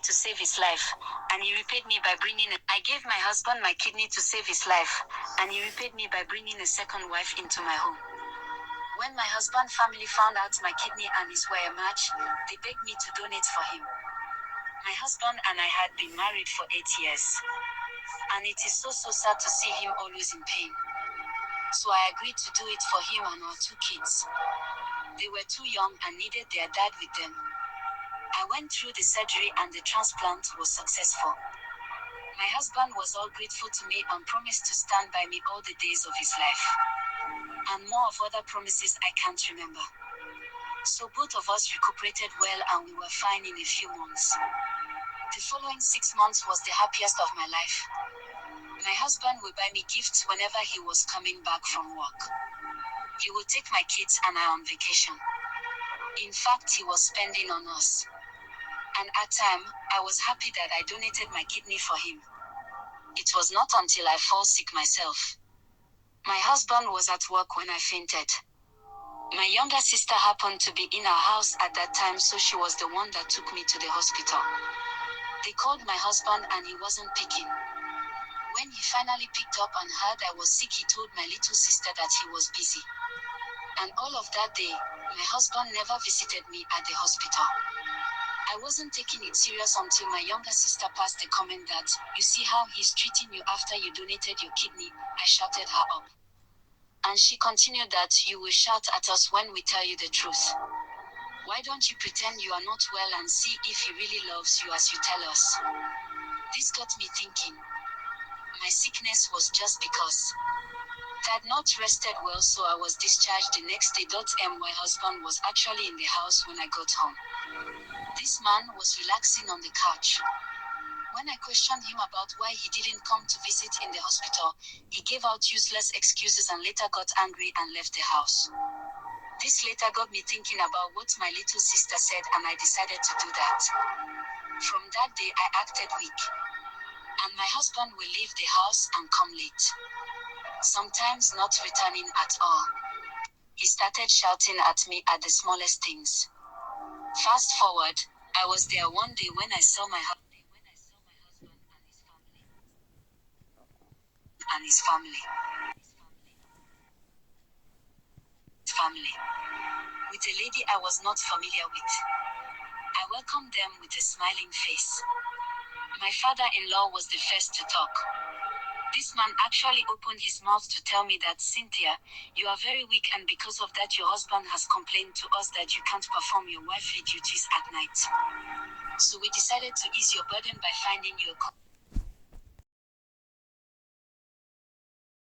to save his life, and he repaid me by I gave my husband my kidney to save his life, and he repaid me by bringing a second wife into my home. When my husband's family found out my kidney and his were a match, they begged me to donate for him. My husband and I had been married for 8 years, and it is so sad to see him always in pain. So I agreed to do it for him and our 2 kids. They were too young and needed their dad with them. I went through the surgery and the transplant was successful. My husband was all grateful to me and promised to stand by me all the days of his life. And more of other promises I can't remember. So both of us recuperated well and we were fine in a few months. The following 6 months was the happiest of my life. My husband would buy me gifts whenever he was coming back from work. He would take my kids and I on vacation. In fact, he was spending on us. And at time, I was happy that I donated my kidney for him. It was not until I fell sick myself. My husband was at work when I fainted. My younger sister happened to be in our house at that time, so she was the one that took me to the hospital. They called my husband and he wasn't picking. When he finally picked up and heard I was sick, he told my little sister that he was busy. And all of that day, my husband never visited me at the hospital. I wasn't taking it serious until my younger sister passed a comment that, "You see how he's treating you after you donated your kidney?" I shouted her up. And she continued that, "You will shout at us when we tell you the truth. Why don't you pretend you are not well and see if he really loves you as you tell us?" This got me thinking. My sickness was just because I had not rested well, so I was discharged the next day. My husband was actually in the house when I got home. This man was relaxing on the couch. When I questioned him about why he didn't come to visit in the hospital, he gave out useless excuses and later got angry and left the house. This later got me thinking about what my little sister said, and I decided to do that. From that day I acted weak. And my husband will leave the house and come late. Sometimes not returning at all. He started shouting at me at the smallest things. Fast forward, I was there one day when I saw my husband and his family. With a lady I was not familiar with. I welcomed them with a smiling face. My father-in-law was the first to talk. This man actually opened his mouth to tell me that, "Cynthia, you are very weak, and because of that your husband has complained to us that you can't perform your wifely duties at night. So we decided to ease your burden by finding you a